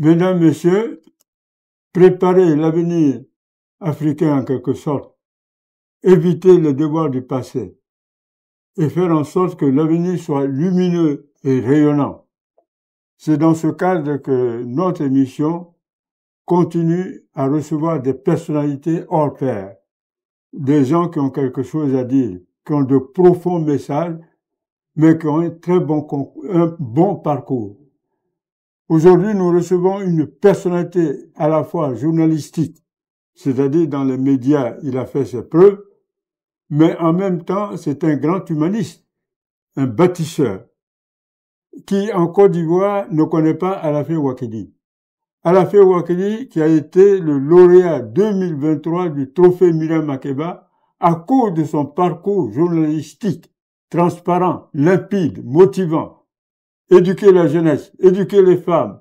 Mesdames, Messieurs, préparer l'avenir africain en quelque sorte, éviter les devoirs du passé et faire en sorte que l'avenir soit lumineux et rayonnant. C'est dans ce cadre que notre émission continue à recevoir des personnalités hors pair, des gens qui ont quelque chose à dire, qui ont de profonds messages, mais qui ont un bon parcours. Aujourd'hui, nous recevons une personnalité à la fois journalistique, c'est-à-dire dans les médias, il a fait ses preuves, mais en même temps, c'est un grand humaniste, un bâtisseur, qui en Côte d'Ivoire ne connaît pas Alafé Ouattara. Alafé Ouattara, qui a été le lauréat 2023 du trophée Miriam Makeba, à cause de son parcours journalistique, transparent, limpide, motivant. Éduquer la jeunesse, éduquer les femmes,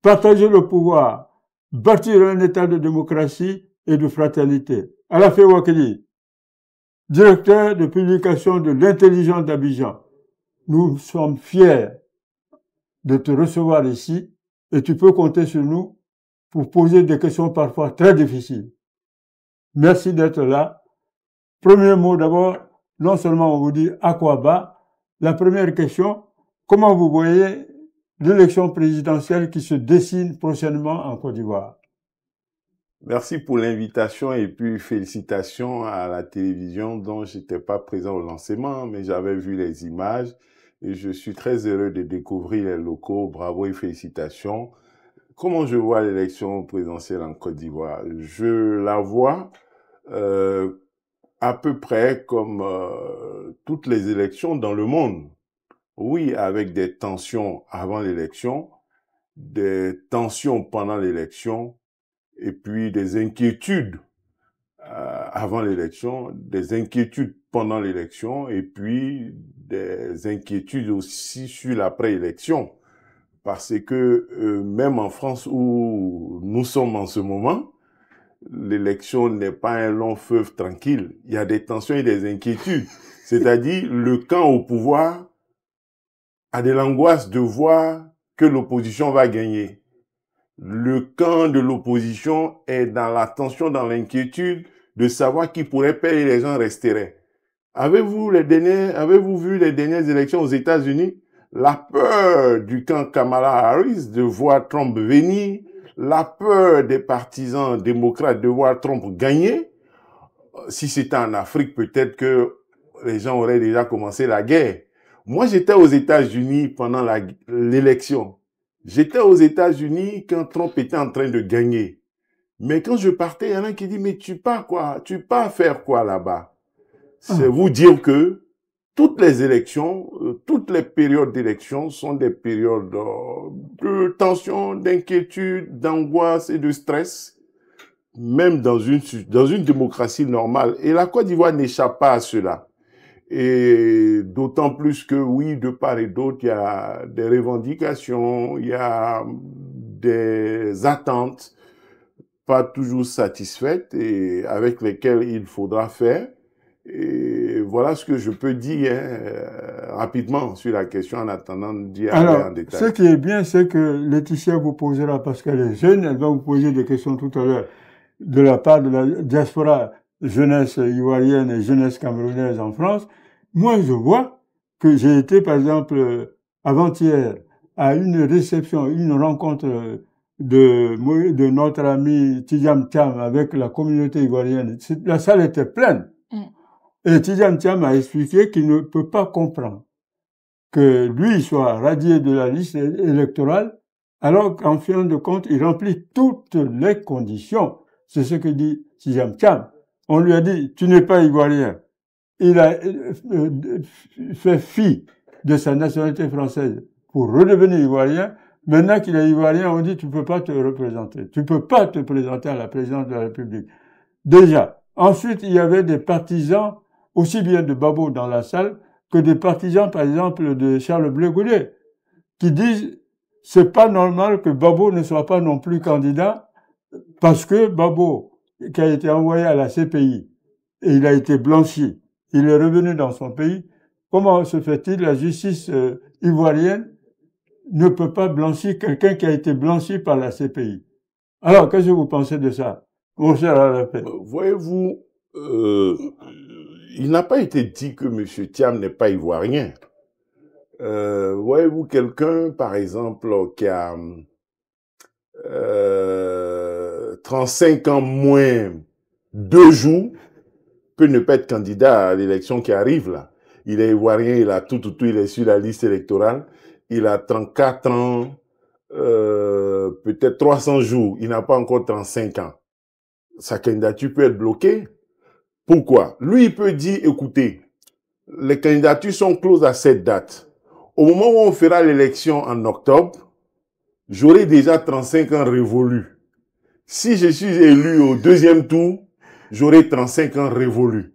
partager le pouvoir, bâtir un état de démocratie et de fraternité. Alafé Ouattara, directeur de publication de l'Intelligence d'Abidjan. Nous sommes fiers de te recevoir ici et tu peux compter sur nous pour poser des questions parfois très difficiles. Merci d'être là. Premier mot d'abord, non seulement on vous dit Akwaba, la première question, comment vous voyez l'élection présidentielle qui se dessine prochainement en Côte d'Ivoire? Merci pour l'invitation et puis félicitations à la télévision dont je n'étais pas présent au lancement, mais j'avais vu les images et je suis très heureux de découvrir les locaux. Bravo et félicitations. Comment je vois l'élection présidentielle en Côte d'Ivoire? Je la vois à peu près comme toutes les élections dans le monde. Oui, avec des tensions avant l'élection, des tensions pendant l'élection, et puis des inquiétudes avant l'élection, des inquiétudes pendant l'élection, et puis des inquiétudes aussi sur l'après-élection. Parce que même en France où nous sommes en ce moment, l'élection n'est pas un long fleuve tranquille. Il y a des tensions et des inquiétudes. C'est-à-dire, le camp au pouvoir a de l'angoisse de voir que l'opposition va gagner. Le camp de l'opposition est dans la tension, dans l'inquiétude de savoir qui pourrait payer et les gens resteraient. Avez-vous vu les dernières élections aux États-Unis? La peur du camp Kamala Harris de voir Trump venir, la peur des partisans démocrates de voir Trump gagner. Si c'était en Afrique, peut-être que les gens auraient déjà commencé la guerre. Moi, j'étais aux États-Unis pendant l'élection. J'étais aux États-Unis quand Trump était en train de gagner. Mais quand je partais, il y en a qui disent, mais tu pars quoi? Tu pars faire quoi là-bas? C'est vous dire que toutes les élections, toutes les périodes d'élection sont des périodes de tension, d'inquiétude, d'angoisse et de stress, même dans une démocratie normale. Et la Côte d'Ivoire n'échappe pas à cela. Et d'autant plus que oui, de part et d'autre, il y a des revendications, il y a des attentes pas toujours satisfaites et avec lesquelles il faudra faire. Et voilà ce que je peux dire rapidement sur la question en attendant d'y aller en détail. Ce qui est bien, c'est que Laetitia vous posera, parce qu'elle est jeune, elle va vous poser des questions tout à l'heure de la part de la diaspora jeunesse ivoirienne et jeunesse camerounaise en France. Moi, je vois que j'ai été, par exemple, avant-hier, à une réception, une rencontre de notre ami Tidjam Thiam avec la communauté ivoirienne. La salle était pleine. Et Tidjam Thiam a expliqué qu'il ne peut pas comprendre que lui soit radié de la liste électorale, alors qu'en fin de compte, il remplit toutes les conditions. C'est ce que dit Tidjam Thiam. On lui a dit, tu n'es pas ivoirien. Il a fait fi de sa nationalité française pour redevenir ivoirien. Maintenant qu'il est ivoirien, on dit, tu peux pas te représenter. Tu peux pas te présenter à la présidence de la République. Déjà. Ensuite, il y avait des partisans, aussi bien de Babo dans la salle, que des partisans, par exemple, de Charles Blé Goulet, qui disent, c'est pas normal que Babo ne soit pas non plus candidat, parce que Babo, qui a été envoyé à la CPI, et il a été blanchi, il est revenu dans son pays. Comment se fait-il la justice ivoirienne ne peut pas blanchir quelqu'un qui a été blanchi par la CPI. Alors, qu'est-ce que vous pensez de ça, mon cher Alapé? Voyez-vous, il n'a pas été dit que M. Thiam n'est pas ivoirien. Voyez-vous, quelqu'un, par exemple, qui a 35 ans moins 2 jours, peut ne pas être candidat à l'élection qui arrive là. Il est ivoirien, il a tout, il est sur la liste électorale. Il a 34 ans, peut-être 300 jours. Il n'a pas encore 35 ans. Sa candidature peut être bloquée. Pourquoi? Lui, il peut dire, écoutez, les candidatures sont closes à cette date. Au moment où on fera l'élection en octobre, j'aurai déjà 35 ans révolus. Si je suis élu au 2e tour, j'aurai 35 ans révolus.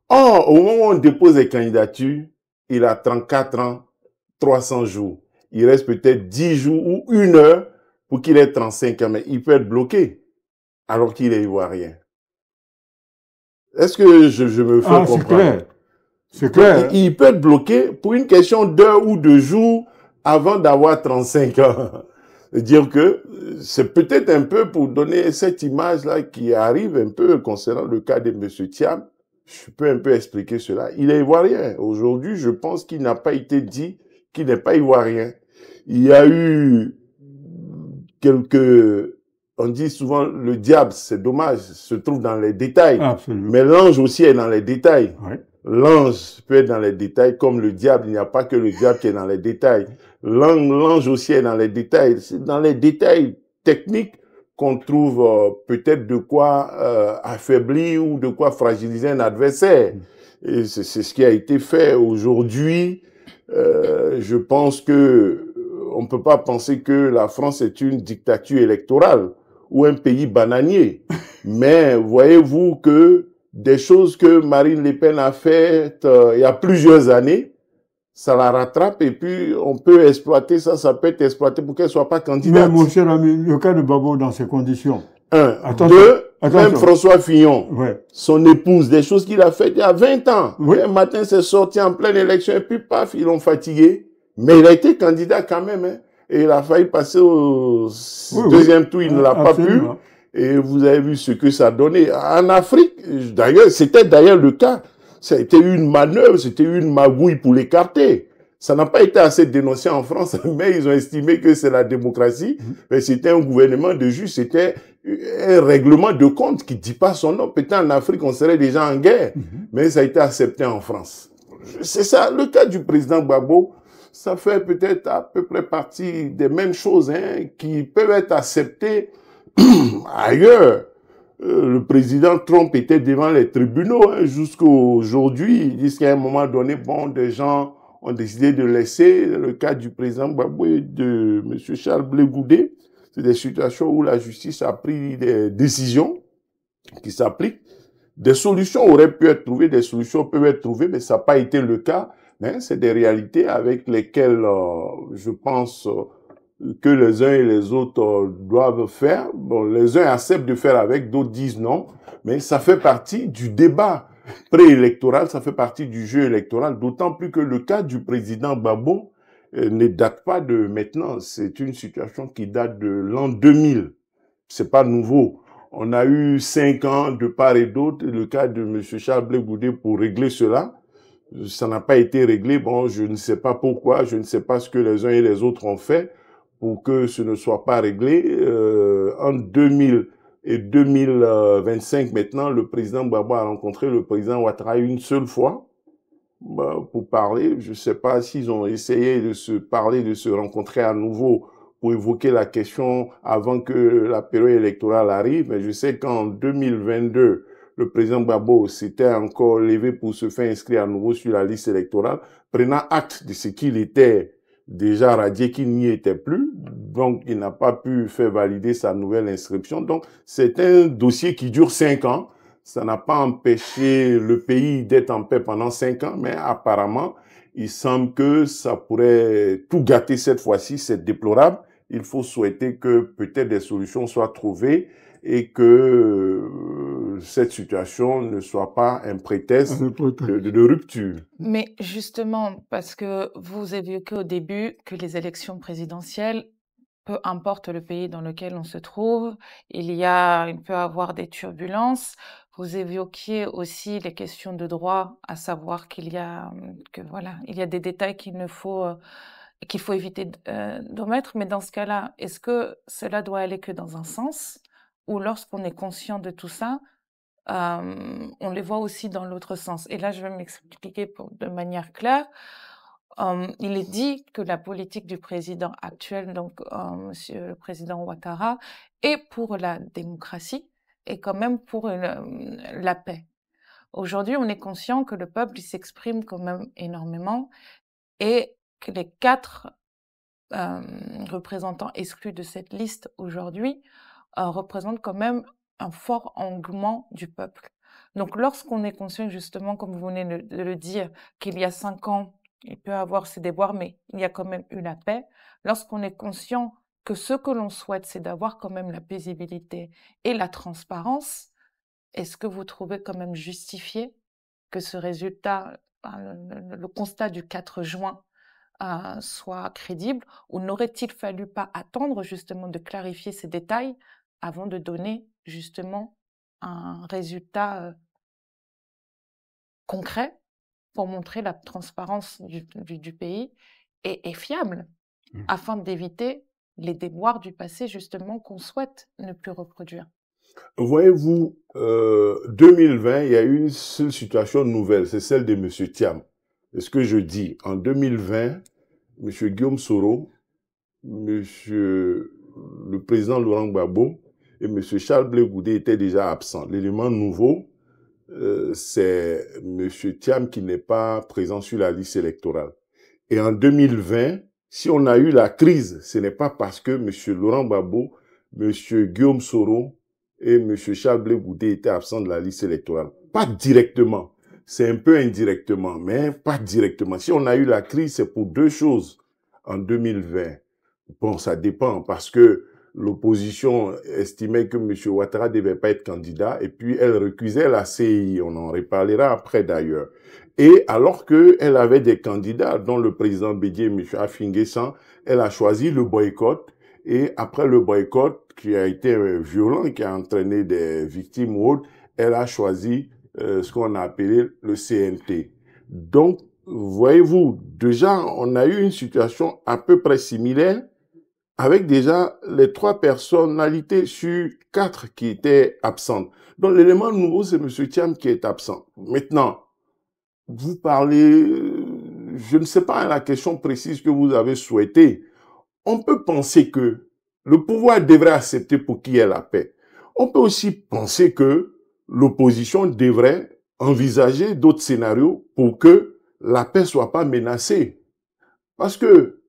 Or, au moment où on dépose les candidatures, il a 34 ans, 300 jours. Il reste peut-être 10 jours ou 1 heure pour qu'il ait 35 ans, mais il peut être bloqué alors qu'il est ivoirien. Est-ce que je me fais comprendre? C'est clair. C'est clair. Il peut être bloqué pour une question d'heure ou de jours avant d'avoir 35 ans. C'est-à-dire que c'est peut-être un peu pour donner cette image-là qui arrive un peu concernant le cas de M. Thiam. Je peux un peu expliquer cela. Il est ivoirien. Aujourd'hui, je pense qu'il n'a pas été dit qu'il n'est pas ivoirien. Il y a eu quelques... On dit souvent le diable, c'est dommage, se trouve dans les détails. Absolument. Mais l'ange aussi est dans les détails. Oui. L'ange peut être dans les détails comme le diable. Il n'y a pas que le diable qui est dans les détails. L'ange aussi est dans les détails. C'est dans les détails techniques qu'on trouve peut-être de quoi affaiblir ou de quoi fragiliser un adversaire. Et c'est ce qui a été fait aujourd'hui. Je pense que on ne peut pas penser que la France est une dictature électorale ou un pays bananier. Mais voyez-vous que des choses que Marine Le Pen a faites il y a plusieurs années, ça la rattrape et puis on peut exploiter ça, ça peut être exploité pour qu'elle ne soit pas candidate. Mais mon cher ami, le cas de Gbagbo dans ces conditions. Attention. Même François Fillon, son épouse, des choses qu'il a faites il y a 20 ans. Un matin, c'est sorti en pleine élection et puis paf, ils l'ont fatigué. Mais il a été candidat quand même. Hein. Et il a failli passer au 2e tour, il ne l'a pas pu. Et vous avez vu ce que ça a donné. En Afrique, d'ailleurs, c'était d'ailleurs le cas. C'était une manœuvre, c'était une magouille pour l'écarter. Ça n'a pas été assez dénoncé en France, mais ils ont estimé que c'est la démocratie. Mais c'était un gouvernement de juges, c'était un règlement de compte qui ne dit pas son nom. Peut-être en Afrique, on serait déjà en guerre. Mais ça a été accepté en France. C'est ça, le cas du président Gbagbo, ça fait peut-être à peu près partie des mêmes choses qui peuvent être acceptées ailleurs. Le président Trump était devant les tribunaux jusqu'à aujourd'hui. Ils disent qu'à un moment donné, bon, des gens ont décidé de laisser le cas du président Gbagbo et de M. Charles Blé Goudé. C'est des situations où la justice a pris des décisions qui s'appliquent. Des solutions auraient pu être trouvées, des solutions peuvent être trouvées, mais ça n'a pas été le cas. C'est des réalités avec lesquelles je pense que les uns et les autres doivent faire. Bon, les uns acceptent de faire avec, d'autres disent non, mais ça fait partie du débat préélectoral, ça fait partie du jeu électoral, d'autant plus que le cas du président Gbagbo ne date pas de maintenant. C'est une situation qui date de l'an 2000. C'est pas nouveau. On a eu 5 ans de part et d'autre, le cas de M. Charles Blé Goudé pour régler cela. Ça n'a pas été réglé. Bon, je ne sais pas pourquoi, je ne sais pas ce que les uns et les autres ont fait pour que ce ne soit pas réglé. En 2000 et 2025 maintenant, le président Gbagbo a rencontré le président Ouattara une seule fois pour parler. Je ne sais pas s'ils ont essayé de se parler, de se rencontrer à nouveau pour évoquer la question avant que la période électorale arrive. Mais je sais qu'en 2022, le président Gbagbo s'était encore levé pour se faire inscrire à nouveau sur la liste électorale, prenant acte de ce qu'il était déjà radié, qu'il n'y était plus. Donc, il n'a pas pu faire valider sa nouvelle inscription. Donc, c'est un dossier qui dure 5 ans. Ça n'a pas empêché le pays d'être en paix pendant 5 ans, mais apparemment, il semble que ça pourrait tout gâter cette fois-ci. C'est déplorable. Il faut souhaiter que peut-être des solutions soient trouvées et que cette situation ne soit pas un prétexte de rupture. Mais justement, parce que vous évoquez au début que les élections présidentielles, peu importe le pays dans lequel on se trouve, il peut avoir des turbulences. Vous évoquiez aussi les questions de droit, à savoir qu'il y a des détails qu'il faut éviter d'omettre. Mais dans ce cas-là, est-ce que cela doit aller que dans un sens, ou lorsqu'on est conscient de tout ça, on les voit aussi dans l'autre sens? Et là, je vais m'expliquer de manière claire. Il est dit que la politique du président actuel, donc Monsieur le président Ouattara, est pour la démocratie et quand même pour la paix. Aujourd'hui, on est conscient que le peuple s'exprime quand même énormément et que les 4 représentants exclus de cette liste aujourd'hui représentent quand même un fort engouement du peuple. Donc, lorsqu'on est conscient, justement, comme vous venez de le dire, qu'il y a 5 ans, il peut y avoir ces déboires, mais il y a quand même eu la paix. Lorsqu'on est conscient que ce que l'on souhaite, c'est d'avoir quand même la paisibilité et la transparence, est-ce que vous trouvez quand même justifié que ce résultat, le constat du 4 juin, soit crédible, ou n'aurait-il fallu pas attendre justement de clarifier ces détails avant de donner justement un résultat concret pour montrer la transparence du pays et fiable, afin d'éviter les déboires du passé justement qu'on souhaite ne plus reproduire? Voyez-vous, 2020, il y a eu une seule situation nouvelle, c'est celle de M. Thiam. C'est ce que je dis. En 2020, M. Guillaume Soro, M. le président Laurent Gbagbo et M. Charles Blé Goudé étaient déjà absents. L'élément nouveau, c'est M. Thiam qui n'est pas présent sur la liste électorale. Et en 2020, si on a eu la crise, ce n'est pas parce que M. Laurent Gbagbo, M. Guillaume Soro et M. Charles Blé Goudé étaient absents de la liste électorale. Pas directement. C'est un peu indirectement, mais pas directement. Si on a eu la crise, c'est pour 2 choses en 2020. Bon, ça dépend parce que l'opposition estimait que M. Ouattara ne devait pas être candidat et puis elle recusait la CEI. On en reparlera après d'ailleurs. Et alors qu'elle avait des candidats, dont le président Bédié, M. Afinguessan, elle a choisi le boycott. Et après le boycott, qui a été violent, qui a entraîné des victimes ou autres, elle a choisi ce qu'on a appelé le CNT. Donc, voyez-vous, déjà, on a eu une situation à peu près similaire, avec déjà les 3 personnalités sur 4 qui étaient absentes. Donc, l'élément nouveau, c'est M. Thiam qui est absent. Maintenant, vous parlez, je ne sais pas la question précise que vous avez souhaitée. On peut penser que le pouvoir devrait accepter pour qu'il y ait la paix. On peut aussi penser que l'opposition devrait envisager d'autres scénarios pour que la paix soit pas menacée. Parce que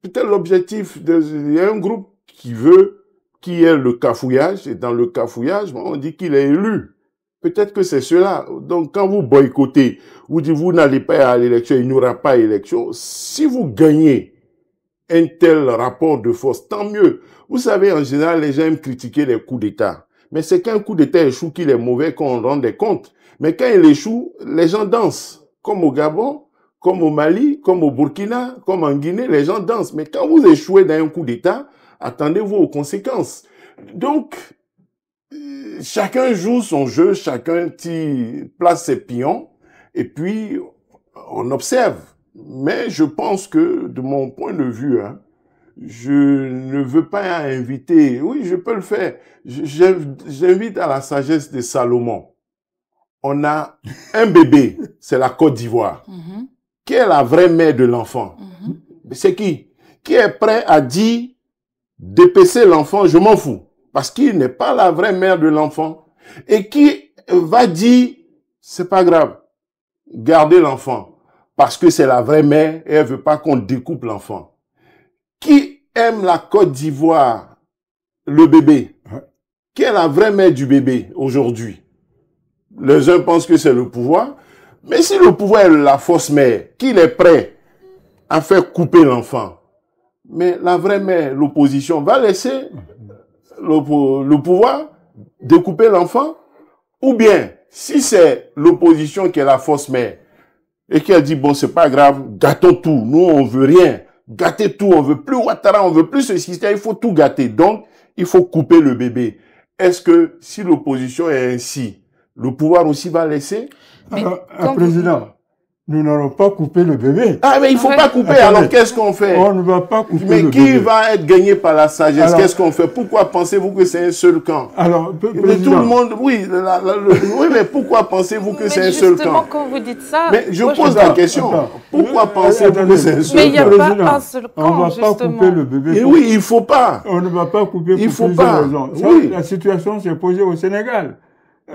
peut-être l'objectif, il y a un groupe qui veut qu'il y ait le cafouillage, et dans le cafouillage, on dit qu'il est élu. Peut-être que c'est cela. Donc, quand vous boycottez, vous dites vous n'allez pas à l'élection, il n'y aura pas d'élection. Si vous gagnez un tel rapport de force, tant mieux. Vous savez, en général, les gens aiment critiquer les coups d'État. Mais c'est qu'un coup d'État échoue qu'il est mauvais qu'on rende des comptes. Mais quand il échoue, les gens dansent. Comme au Gabon, comme au Mali, comme au Burkina, comme en Guinée, les gens dansent. Mais quand vous échouez dans un coup d'État, attendez-vous aux conséquences. Donc, chacun joue son jeu, chacun place ses pions, et puis on observe. Mais je pense que, de mon point de vue, je ne veux pas inviter, oui, je peux le faire, j'invite à la sagesse de Salomon. On a un bébé, c'est la Côte d'Ivoire. Qui est la vraie mère de l'enfant? C'est qui? Qui est prêt à dire, d'épaisser l'enfant, je m'en fous, parce qu'il n'est pas la vraie mère de l'enfant. Et qui va dire, c'est pas grave, gardez l'enfant. Parce que c'est la vraie mère et elle veut pas qu'on découpe l'enfant. Qui aime la Côte d'Ivoire, le bébé? Qui est la vraie mère du bébé aujourd'hui? Les uns pensent que c'est le pouvoir, mais si le pouvoir est la fausse mère, qui est prêt à faire couper l'enfant? Mais la vraie mère, l'opposition, va laisser le pouvoir découper l'enfant? Ou bien, si c'est l'opposition qui est la fausse mère, et qu'elle dit, bon, c'est pas grave, gâtons tout, nous, on veut rien, gâter tout, on veut plus Ouattara, on veut plus ce système, il faut tout gâter. Donc, il faut couper le bébé. Est-ce que, si l'opposition est ainsi, le pouvoir aussi va laisser? Alors, président, nous n'allons pas couper le bébé. Ah, mais il ne faut pas couper. Attendez. Alors, qu'est-ce qu'on fait? On ne va pas couper mais le bébé. Mais qui va être gagné par la sagesse? Qu'est-ce qu'on fait? Pourquoi pensez-vous que c'est un seul camp? Alors, mais tout le monde, oui, oui, mais pourquoi pensez-vous que c'est un seul camp? Justement, quand vous dites ça... Mais je pose la question. Pourquoi pensez-vous que c'est un seul camp? Mais il n'y a pas un seul camp, on ne va pas couper le bébé. Et oui, il ne faut pas. On ne va pas couper pour plusieurs raisons. Ça, oui. La situation s'est posée au Sénégal.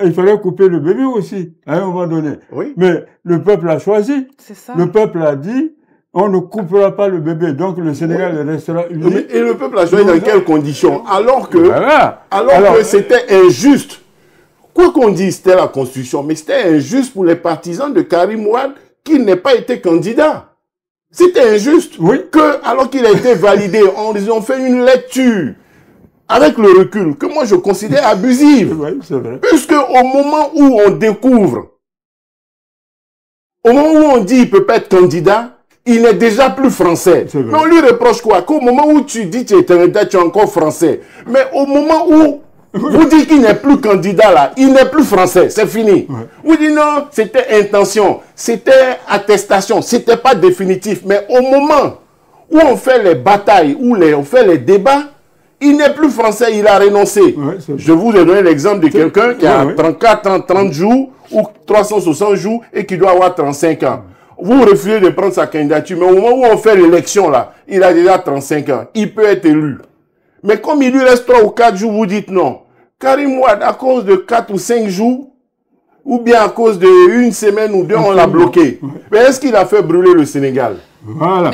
Il fallait couper le bébé aussi, à un moment donné. Oui. Mais le peuple a choisi. C'est ça. Le peuple a dit, on ne coupera pas le bébé. Donc le Sénégal restera uni. Et le peuple a choisi dans quelles conditions? Alors que, voilà. alors que c'était injuste. Quoi qu'on dise, c'était la Constitution, mais c'était injuste pour les partisans de Karim Wade qui n'ait pas été candidat. C'était injuste. Oui. Que, alors qu'il a été validé, on fait une lecture. Avec le recul, que moi je considère abusive. Oui, c'est vrai. Puisque au moment où on découvre, au moment où on dit qu'il ne peut pas être candidat, il n'est déjà plus français. Mais on lui reproche quoi? Qu'au moment où tu dis que tu es candidat, tu es encore français. Mais au moment où vous dites qu'il n'est plus candidat là, il n'est plus français, c'est fini. Ouais. Vous dites non, c'était intention, c'était attestation, c'était pas définitif. Mais au moment où on fait les batailles, où on fait les débats, il n'est plus français, il a renoncé. Ouais, je vous ai donné l'exemple de quelqu'un qui a 34 ans, 30 jours ou 360 jours et qui doit avoir 35 ans. Vous refusez de prendre sa candidature, mais au moment où on fait l'élection là, il a déjà 35 ans. Il peut être élu. Mais comme il lui reste 3 ou 4 jours, vous dites non. Karim Wade, à cause de 4 ou 5 jours, ou bien à cause d'une semaine ou deux, on l'a bloqué. Mais est-ce qu'il a fait brûler le Sénégal? Voilà.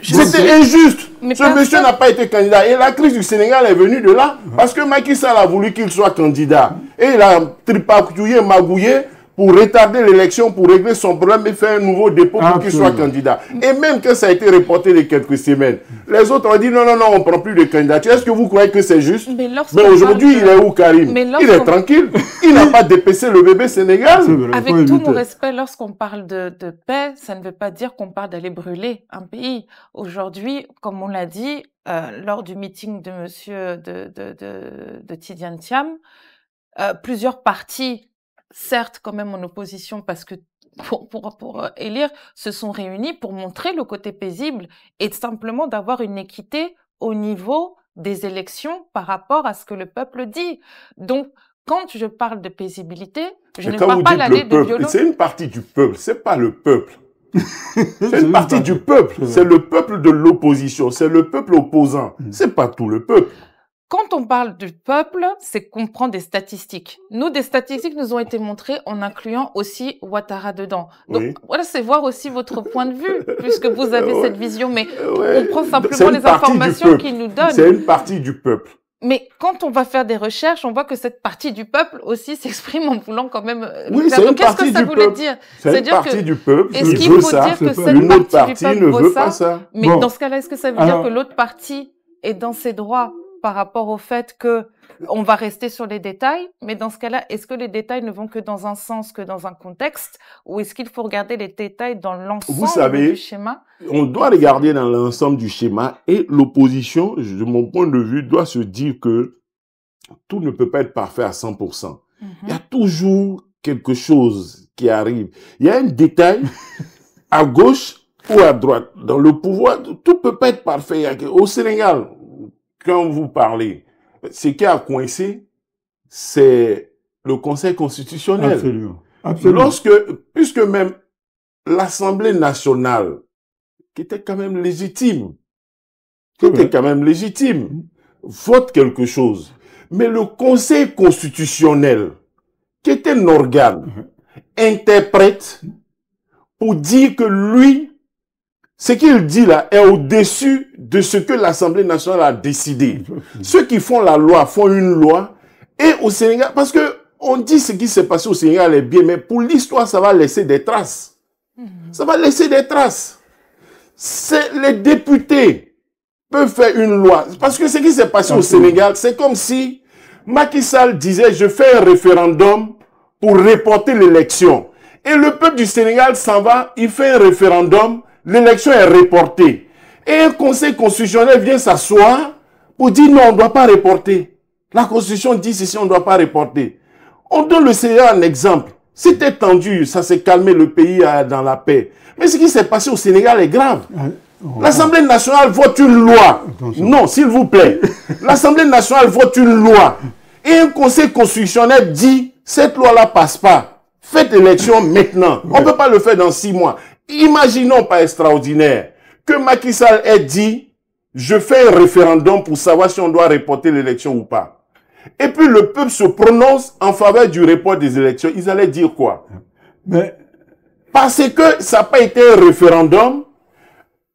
C'était injuste. Ce monsieur n'a pas été candidat. Et la crise du Sénégal est venue de là. Parce que Macky Sall a voulu qu'il soit candidat. Et il a tripatouillé, magouillé pour retarder l'élection, pour régler son problème et faire un nouveau dépôt pour qu'il soit candidat. Et même que ça a été reporté de quelques semaines, les autres ont dit non, non, non, on ne prend plus de candidature. Est-ce que vous croyez que c'est juste? Mais aujourd'hui, il est où, Karim? Il est tranquille. Il n'a pas dépecé le bébé Sénégal. Avec tout mon respect, lorsqu'on parle de paix, ça ne veut pas dire qu'on parle d'aller brûler un pays. Aujourd'hui, comme on l'a dit, lors du meeting de monsieur de Tidiane Thiam, plusieurs partis, certes quand même en opposition parce que pour élire, se sont réunis pour montrer le côté paisible et simplement d'avoir une équité au niveau des élections par rapport à ce que le peuple dit. Donc, quand je parle de paisibilité, je ne parle pas d'aller de violence. C'est une partie du peuple, c'est pas le peuple. C'est une partie du peuple. C'est le peuple de l'opposition, c'est le peuple opposant. C'est pas tout le peuple. Quand on parle du peuple, c'est qu'on prend des statistiques. Nous, des statistiques nous ont été montrées en incluant aussi Ouattara dedans. Donc, voilà, c'est voir aussi votre point de vue, puisque vous avez cette vision. Mais on prend simplement les informations qu'ils nous donnent. C'est une partie du peuple. Mais quand on va faire des recherches, on voit que cette partie du peuple aussi s'exprime en voulant quand même... Oui, c'est une partie du peuple. C'est une partie du peuple qui veut ça. Une autre partie ne veut pas ça. Mais dans ce cas-là, est-ce que ça veut dire que l'autre partie est dans ses droits par rapport au fait que on va rester sur les détails, mais dans ce cas-là, est-ce que les détails ne vont que dans un sens, que dans un contexte, ou est-ce qu'il faut regarder les détails dans l'ensemble du schéma? On doit regarder dans l'ensemble du schéma et l'opposition, de mon point de vue, doit se dire que tout ne peut pas être parfait à 100%. Il y a toujours quelque chose qui arrive. Il y a un détail à gauche ou à droite. Dans le pouvoir, tout peut pas être parfait. Au Sénégal, quand vous parlez, ce qui a coincé, c'est le Conseil constitutionnel. Absolument. Absolument. Puisque même l'Assemblée nationale, qui était quand même légitime, vote quelque chose. Mais le Conseil constitutionnel, qui est un organe, interprète pour dire que lui, ce qu'il dit là est au-dessus de ce que l'Assemblée nationale a décidé. Ceux qui font la loi font une loi. Et au Sénégal, parce que on dit ce qui s'est passé au Sénégal est bien, mais pour l'histoire, ça va laisser des traces. Ça va laisser des traces. Les députés peuvent faire une loi. Parce que ce qui s'est passé au Sénégal, c'est comme si Macky Sall disait, je fais un référendum pour reporter l'élection. Et le peuple du Sénégal s'en va, il fait un référendum, l'élection est reportée. Et un conseil constitutionnel vient s'asseoir pour dire non, on ne doit pas reporter. La constitution dit ceci, on ne doit pas reporter. On donne le Sénégal un exemple. C'était tendu, ça s'est calmé, le pays dans la paix. Mais ce qui s'est passé au Sénégal est grave. L'Assemblée nationale vote une loi. Non, s'il vous plaît. L'Assemblée nationale vote une loi. Et un conseil constitutionnel dit, cette loi-là passe pas. Faites l'élection maintenant. On ne peut pas le faire dans 6 mois. Imaginons pas extraordinaire que Macky Sall ait dit, je fais un référendum pour savoir si on doit reporter l'élection ou pas. Et puis le peuple se prononce en faveur du report des élections. Ils allaient dire quoi? Mais parce que ça n'a pas été un référendum,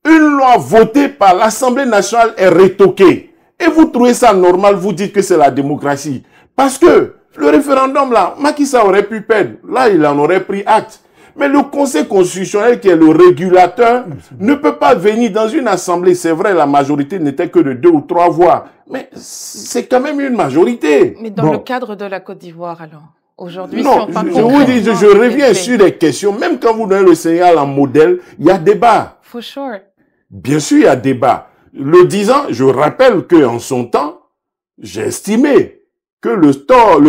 une loi votée par l'Assemblée nationale est retoquée. Et vous trouvez ça normal, vous dites que c'est la démocratie. Parce que le référendum là, Macky Sall aurait pu perdre. Là, il en aurait pris acte. Mais le Conseil constitutionnel, qui est le régulateur, ne peut pas venir dans une assemblée. C'est vrai, la majorité n'était que de 2 ou 3 voix. Mais c'est quand même une majorité. Mais dans le cadre de la Côte d'Ivoire, alors, aujourd'hui, si non, on parle je reviens sur les questions. Même quand vous donnez le Sénégal en modèle, il y a débat. For sure. Bien sûr, il y a débat. Le disant, je rappelle qu'en son temps, j'ai estimé que le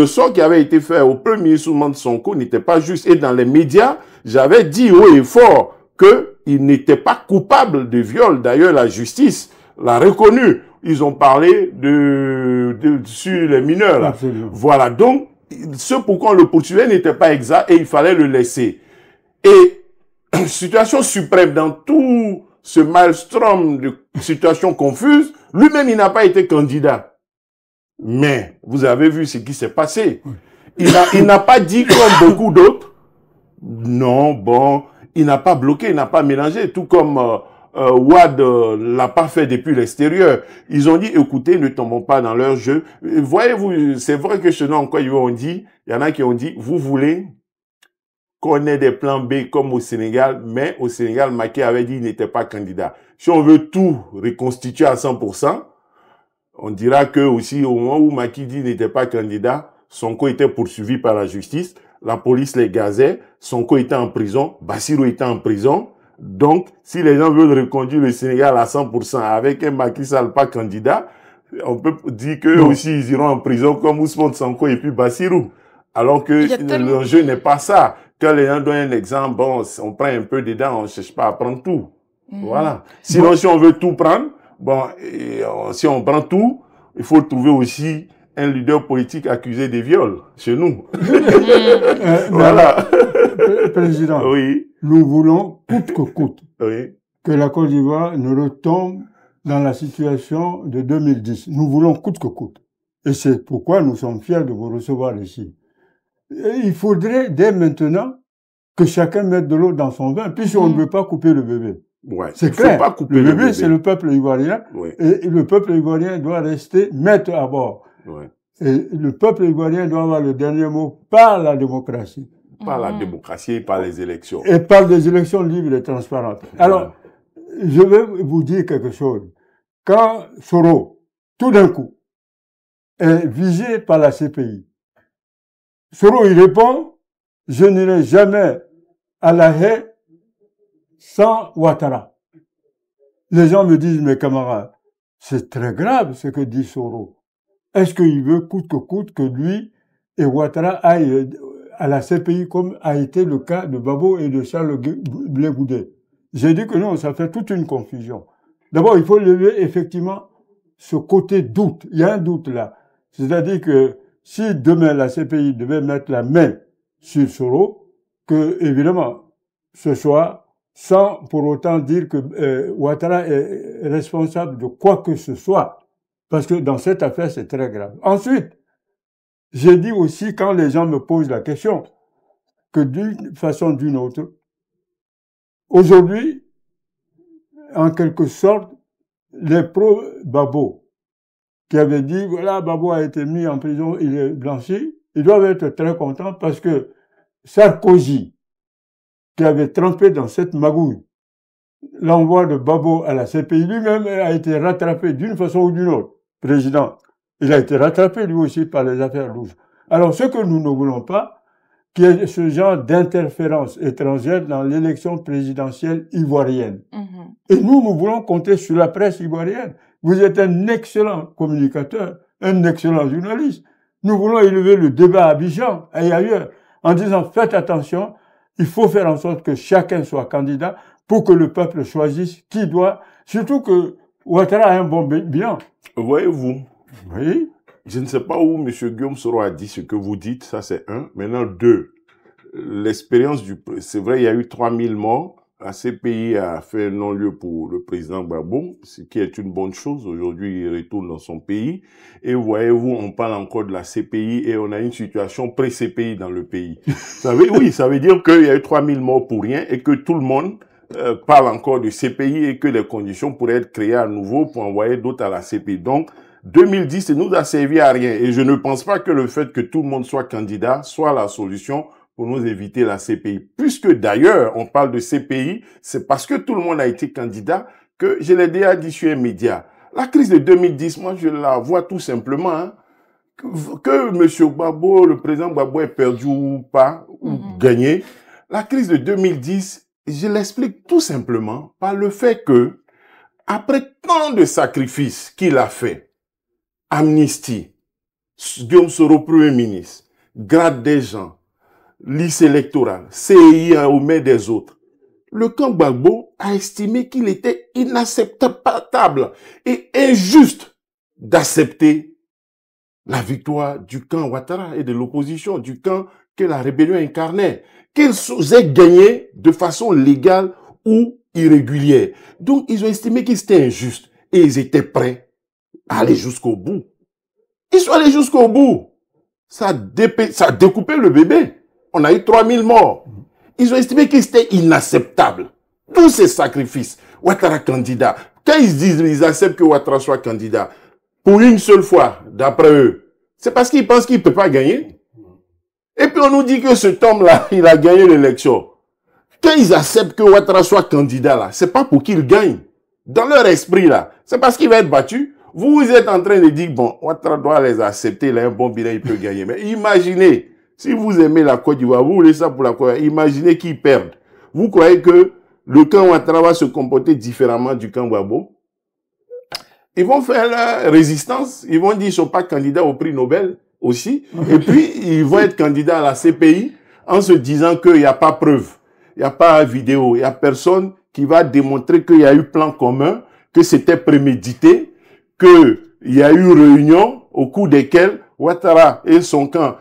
sort qui avait été fait au premier ministre Ousmane Sonko n'était pas juste. Et dans les médias, j'avais dit haut et fort qu'il n'était pas coupable de viol. D'ailleurs, la justice l'a reconnu. Ils ont parlé sur les mineurs. Là. Voilà. Donc, ce pourquoi le poursuivait n'était pas exact et il fallait le laisser. Et situation suprême dans tout ce maelstrom de situations confuses, lui-même, il n'a pas été candidat. Mais vous avez vu ce qui s'est passé. Il n'a pas dit comme beaucoup d'autres. Non, bon, il n'a pas bloqué, il n'a pas mélangé. Tout comme Wad l'a pas fait depuis l'extérieur. Ils ont dit, écoutez, ne tombons pas dans leur jeu. Voyez-vous, c'est vrai que chez nous, en quoi ils ont dit, il y en a qui ont dit, vous voulez qu'on ait des plans B comme au Sénégal, mais au Sénégal, Macky avait dit qu'il n'était pas candidat. Si on veut tout reconstituer à 100%, on dira que aussi au moment où Macky dit n'était pas candidat, Sonko était poursuivi par la justice, la police les gazait, Sonko était en prison, Bassirou était en prison. Donc, si les gens veulent reconduire le Sénégal à 100% avec un Macky Sall pas candidat, on peut dire qu'eux aussi ils iront en prison comme Ousmane Sonko et puis Bassirou. Alors que l'enjeu n'est pas ça. Quand les gens donnent un exemple, bon, on prend un peu dedans, on ne cherche pas à prendre tout. Voilà. Sinon, si on veut tout prendre, bon, si on prend tout, il faut trouver aussi un leader politique accusé de viol chez nous. Voilà. Président, oui. Nous voulons, coûte que coûte, oui. que la Côte d'Ivoire ne retombe dans la situation de 2010. Nous voulons coûte que coûte. Et c'est pourquoi nous sommes fiers de vous recevoir ici. Et il faudrait, dès maintenant, que chacun mette de l'eau dans son vin, puisqu'on ne veut pas couper le bébé. Ouais, c'est clair. Pas couper le bébé, c'est le peuple ivoirien. Oui. Et le peuple ivoirien doit rester maître à bord. Oui. Et le peuple ivoirien doit avoir le dernier mot par la démocratie. Par la démocratie et par les élections. Et par des élections libres et transparentes. Alors, je vais vous dire quelque chose. Quand Soro, tout d'un coup, est visé par la CPI, Soro, il répond, je n'irai jamais à La Haye sans Ouattara. Les gens me disent, mes camarades, c'est très grave ce que dit Soro. Est-ce qu'il veut coûte que coûte que lui et Ouattara aillent à la CPI comme a été le cas de Babo et de Charles Blé Goudé? J'ai dit que non, ça fait toute une confusion. D'abord, il faut lever effectivement ce côté doute. Il y a un doute là. C'est-à-dire que si demain la CPI devait mettre la main sur Soro, que évidemment, ce soit sans pour autant dire que Ouattara est responsable de quoi que ce soit. Parce que dans cette affaire, c'est très grave. Ensuite, j'ai dit aussi, quand les gens me posent la question, que d'une façon ou d'une autre, aujourd'hui, en quelque sorte, les pro-Babo, qui avaient dit, voilà, Babo a été mis en prison, il est blanchi, ils doivent être très contents parce que Sarkozy, qui avait trempé dans cette magouille, l'envoi de Babo à la CPI, lui-même a été rattrapé d'une façon ou d'une autre. Président, il a été rattrapé lui aussi par les affaires louches. Alors, ce que nous ne voulons pas, qu'il y ait ce genre d'interférence étrangère dans l'élection présidentielle ivoirienne. Et nous voulons compter sur la presse ivoirienne. Vous êtes un excellent communicateur, un excellent journaliste. Nous voulons élever le débat à Abidjan et ailleurs en disant faites attention, il faut faire en sorte que chacun soit candidat pour que le peuple choisisse qui doit, surtout que Ouattara a un bon bilan. Voyez-vous, Oui. Je ne sais pas où M. Guillaume Soro a dit ce que vous dites, ça c'est un. Maintenant, deux, l'expérience c'est vrai, il y a eu 3000 morts. La CPI a fait non-lieu pour le président Gbagbo, ce qui est une bonne chose. Aujourd'hui, il retourne dans son pays. Et voyez-vous, on parle encore de la CPI et on a une situation pré-CPI dans le pays. Oui, ça veut dire qu'il y a eu 3000 morts pour rien et que tout le monde parle encore de CPI et que les conditions pourraient être créées à nouveau pour envoyer d'autres à la CPI. Donc, 2010, ça nous a servi à rien. Et je ne pense pas que le fait que tout le monde soit candidat soit la solution pour nous éviter la CPI. Puisque d'ailleurs, on parle de CPI, c'est parce que tout le monde a été candidat que je l'ai déjà dit sur les médias. La crise de 2010, moi, je la vois tout simplement, hein, que M. Gbagbo, le président Gbagbo ait perdu ou pas, ou gagné. La crise de 2010, je l'explique tout simplement par le fait que, après tant de sacrifices qu'il a fait, amnistie, Guillaume Soro, Premier ministre, grade des gens, liste électorale, CI au main des autres. Le camp Gbagbo a estimé qu'il était inacceptable et injuste d'accepter la victoire du camp Ouattara et de l'opposition, du camp que la rébellion incarnait, qu'ils aient gagné de façon légale ou irrégulière. Donc, ils ont estimé que c'était injuste et ils étaient prêts à aller jusqu'au bout. Ils sont allés jusqu'au bout. Ça a découpé le bébé. On a eu 3000 morts. Ils ont estimé que c'était inacceptable. Tous ces sacrifices. Ouattara candidat. Quand ils disent, ils acceptent que Ouattara soit candidat, pour une seule fois, d'après eux, c'est parce qu'ils pensent qu'il ne peut pas gagner. Et puis on nous dit que cet homme-là, il a gagné l'élection. Quand ils acceptent que Ouattara soit candidat, là, c'est pas pour qu'il gagne. Dans leur esprit, là, c'est parce qu'il va être battu. Vous êtes en train de dire, bon, Ouattara doit les accepter, il a un bon bilan, il peut gagner. Mais imaginez, si vous aimez la Côte d'Ivoire, vous voulez ça pour la Côte d'Ivoire, imaginez qu'ils perdent. Vous croyez que le camp Ouattara va se comporter différemment du camp Gbagbo? Ils vont faire la résistance, ils vont dire qu'ils ne sont pas candidats au prix Nobel aussi, et puis ils vont être candidats à la CPI en se disant qu'il n'y a pas preuve, il n'y a pas vidéo, il n'y a personne qui va démontrer qu'il y a eu plan commun, que c'était prémédité, qu'il y a eu réunion au cours desquelles Ouattara et son camp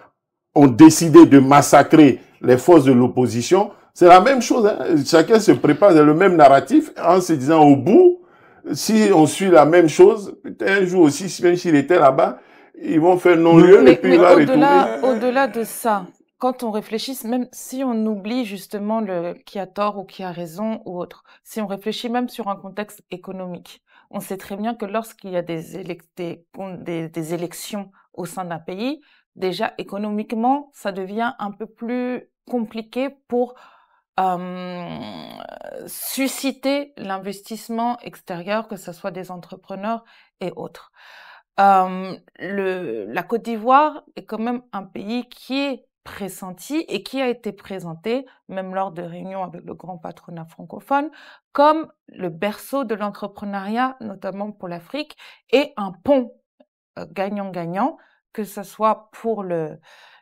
ont décidé de massacrer les forces de l'opposition. C'est la même chose, hein? Chacun se prépare, c'est le même narratif en se disant au bout, si on suit la même chose, peut-être un jour aussi, même s'il était là-bas, ils vont faire non-lieu et puis il va retourner. Au-delà de ça, quand on réfléchit, même si on oublie justement qui a tort ou qui a raison ou autre, si on réfléchit même sur un contexte économique, on sait très bien que lorsqu'il y a des élections au sein d'un pays, déjà économiquement, ça devient un peu plus compliqué pour susciter l'investissement extérieur, que ce soit des entrepreneurs et autres. La Côte d'Ivoire est quand même un pays qui est pressenti et qui a été présenté, même lors de réunions avec le grand patronat francophone, comme le berceau de l'entrepreneuriat, notamment pour l'Afrique, et un pont gagnant-gagnant, que ce soit pour